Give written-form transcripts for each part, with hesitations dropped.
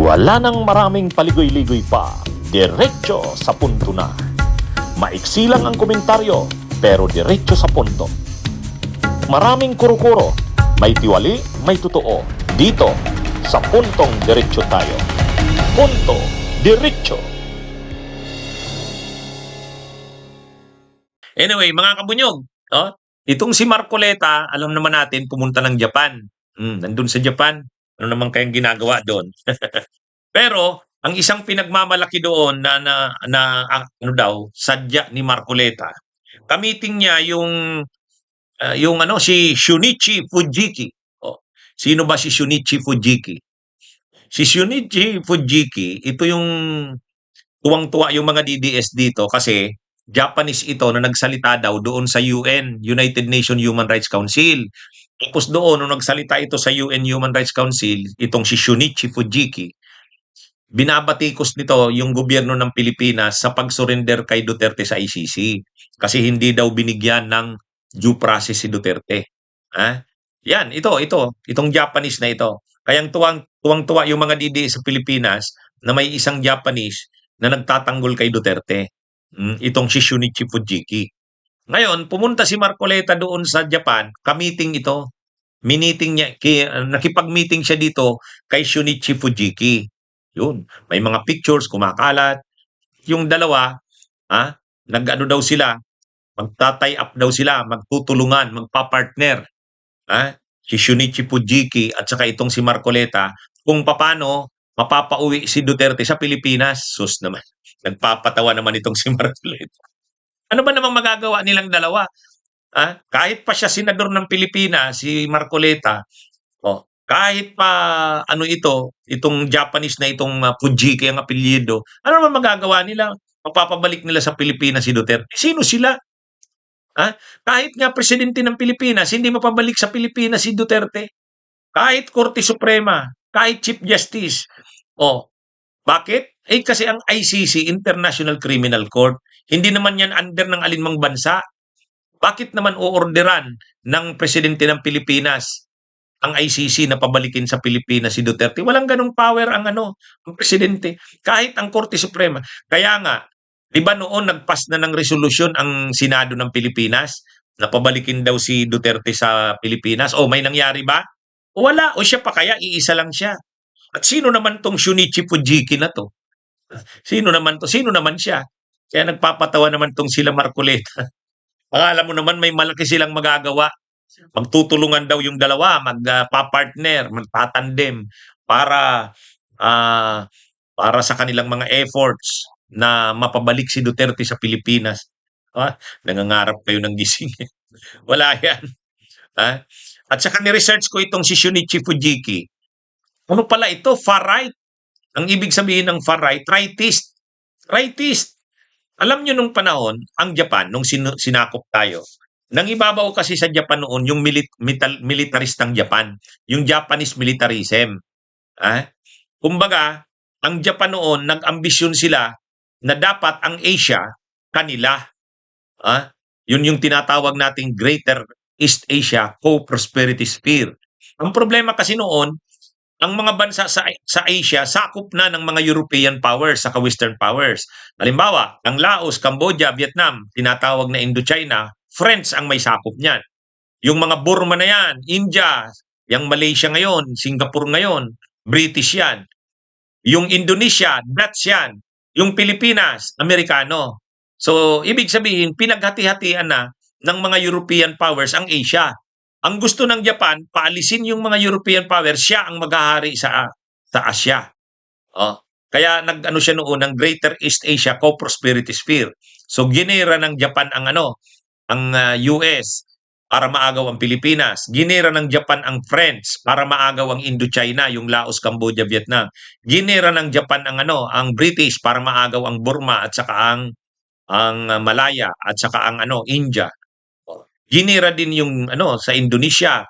Wala nang maraming paligoy-ligoy pa, diretso sa punto na. Maiksi lang ang komentaryo, pero diretso sa punto. Maraming kuro-kuro, may tiwali, may totoo. Dito, sa puntong diretso tayo. Punto, diretso. Anyway, mga kabunyog, itong si Marcoleta, alam naman natin, pumunta ng Japan. Nandun sa Japan, ano naman kayang ginagawa doon? Pero, ang isang pinagmamalaki doon ano daw, sadya ni Marcoleta, kamiting niya si Shunichi Fujiki. Sino ba si Shunichi Fujiki? Si Shunichi Fujiki, ito yung tuwang-tuwa yung mga DDS dito kasi Japanese ito na nagsalita daw doon sa UN, United Nations Human Rights Council. Tapos doon, nung nagsalita ito sa UN Human Rights Council, itong si Shunichi Fujiki, binabatikos nito yung gobyerno ng Pilipinas sa pag-surrender kay Duterte sa ICC kasi hindi daw binigyan ng due process si Duterte. Yan, itong Japanese na ito. Kayang tuwang-tuwa yung mga DDS sa Pilipinas na may isang Japanese na nagtatanggol kay Duterte. Itong si Shunichi Fujiki. Ngayon, pumunta si Marcoleta doon sa Japan, kamiting ito. Nakipag-meeting siya dito kay Shunichi Fujiki. Yun, may mga pictures, kumakalat. Yung dalawa, nag-ano daw sila, magtatay up daw sila, magtutulungan, magpa-partner. Si Shunichi Fujiki at saka itong si Marcoleta, kung paano mapapauwi si Duterte sa Pilipinas. Sus naman, nagpapatawa naman itong si Marcoleta. Ano ba namang magagawa nilang dalawa? Kahit pa siya senador ng Pilipinas, si Marcoleta, kahit pa itong Japanese na itong Fujiki ang apelyido, ano naman magagawa nila? Mapapabalik nila sa Pilipinas si Duterte. Sino sila? Kahit nga presidente ng Pilipinas, hindi mapabalik sa Pilipinas si Duterte. Kahit Korte Suprema, kahit Chief Justice. Bakit? Kasi ang ICC, International Criminal Court, hindi naman yan under ng alinmang bansa. Bakit naman oorderan ng presidente ng Pilipinas ang ICC na pabalikin sa Pilipinas si Duterte? Walang ganong power ang presidente. Kahit ang Korte Suprema. Kaya nga, di ba noon nagpas na ng resolusyon ang Senado ng Pilipinas na pabalikin daw si Duterte sa Pilipinas? May nangyari ba? Wala. O siya pa kaya? Iisa lang siya. At sino naman tong Shunichi Fujiki na to? Sino naman to? Sino naman siya? Kaya nagpapatawa naman tong sila Marcoleta. Alam mo naman may malaki silang magagawa. Magtutulungan daw yung dalawa, magpa-partner, magtatandem para sa kanilang mga efforts na mapabalik si Duterte sa Pilipinas. Nangangarap kayo ng gising. Wala yan. At saka ni-research ko itong si Shunichi Fujiki. Ano pala ito? Far right. Ang ibig sabihin ng far right, rightist. Rightist. Alam nyo nung panahon, ang Japan, nung sinakop tayo, nangibabaw kasi sa Japan noon yung militaristang Japan, yung Japanese militarism. Kumbaga, ang Japan noon, nag-ambisyon sila na dapat ang Asia, kanila. Yun yung tinatawag nating Greater East Asia Co-Prosperity Sphere. Ang problema kasi noon, ang mga bansa sa Asia sakop na ng mga European powers saka Western powers. Halimbawa, ang Laos, Cambodia, Vietnam, tinatawag na Indochina, French ang may sakop niyan. Yung mga Burma na yan, India, yung Malaysia ngayon, Singapore ngayon, British yan. Yung Indonesia, Dutch yan. Yung Pilipinas, Amerikano. So, ibig sabihin, pinaghati-hatian na ng mga European powers ang Asia. Ang gusto ng Japan, paalisin yung mga European powers, siya ang maghahari sa Asia. Kaya nag-ano siya noon ng Greater East Asia Co-Prosperity Sphere. So ginera ng Japan ang US para maagaw ang Pilipinas. Ginera ng Japan ang French para maagaw ang Indochina, yung Laos, Cambodia, Vietnam. Ginera ng Japan ang British para maagaw ang Burma at saka ang Malaya at saka ang India. Ginera din yung sa Indonesia.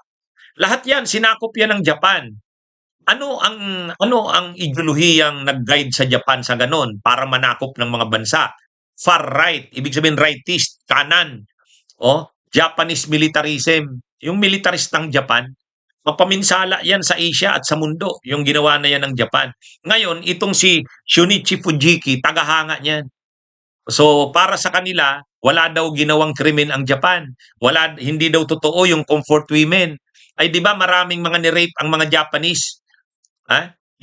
Lahat yan sinakop yan ng Japan. Ano ang ideolohiyang nag-guide sa Japan sa ganon para manakop ng mga bansa? Far right, ibig sabihin rightist, kanan. Japanese militarism, yung militaristang Japan. Mapaminsala yan sa Asia at sa mundo, yung ginawa na yan ng Japan. Ngayon, itong si Shunichi Fujiki, tagahanga niyan. So, para sa kanila, wala daw ginawang krimen ang Japan. Hindi daw totoo yung comfort women. Ay, di ba maraming mga ni-rape ang mga Japanese?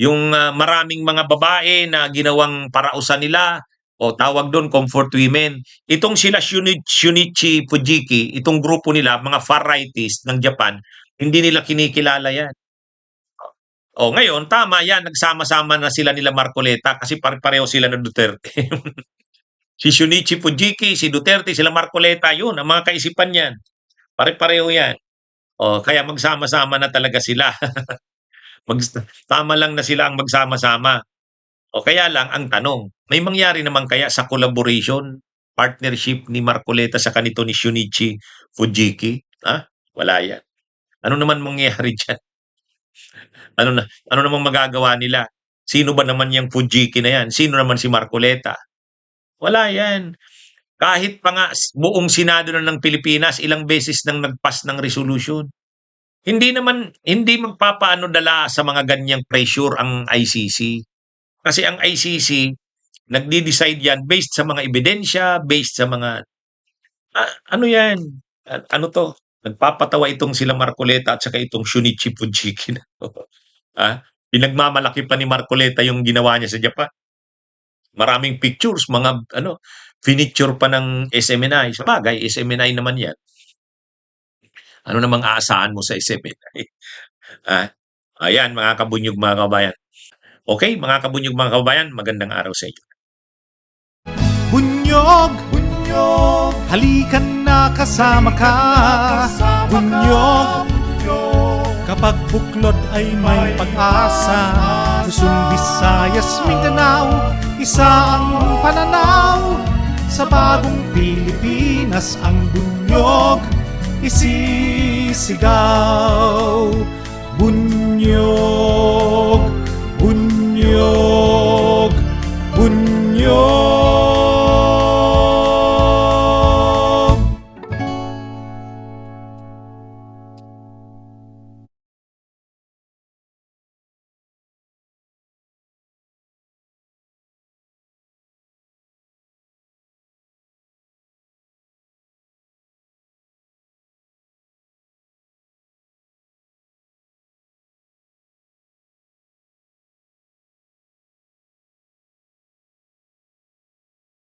Yung maraming mga babae na ginawang parausan nila, o tawag doon comfort women. Itong sila Shunichi Fujiki, itong grupo nila, mga far rightists ng Japan, hindi nila kinikilala yan. O ngayon, tama yan, nagsama-sama na sila nila Marcoleta kasi pare-pareho sila ng Duterte. Si Shunichi Fujiki, si Duterte, sila Marcoleta, yun, ang mga kaisipan yan. Pare-pareho yan. O, kaya magsama-sama na talaga sila. Tama lang na sila ang magsama-sama. O kaya lang, ang tanong, may mangyari naman kaya sa collaboration, partnership ni Marcoleta sa kanito ni Shunichi Fujiki? Wala yan. Ano naman mangyayari dyan? Ano namang magagawa nila? Sino ba naman yung Fujiki na yan? Sino naman si Marcoleta? Wala yan. Kahit pa nga buong Senado na ng Pilipinas, ilang beses nang nag-pass ng resolution. Hindi magpapaano dala sa mga ganyang pressure ang ICC. Kasi ang ICC, nagdi-decide yan based sa mga ebidensya, based sa mga, ano yan? Ano to? Nagpapatawa itong sila Marcoleta at saka itong Shunichi Fujiki. Pinagmamalaki pa ni Marcoleta yung ginawa niya sa Japan. Maraming pictures, mga finiture pa ng SMNI. Sabagay, SMNI naman yan. Ano namang aasahan mo sa SMNI? Ayan, mga kabunyog, mga kabayan. Okay, mga kabunyog, mga kabayan, magandang araw sa inyo. Bunyog, bunyog, halikan na kasama ka. Bunyog, kapag buklod ay may pag-asa. Luzon, Visayas, Mindanao, isa ang pananaw. Sa bagong Pilipinas ang bunyog isisigaw. Bunyog, bunyog, bunyog.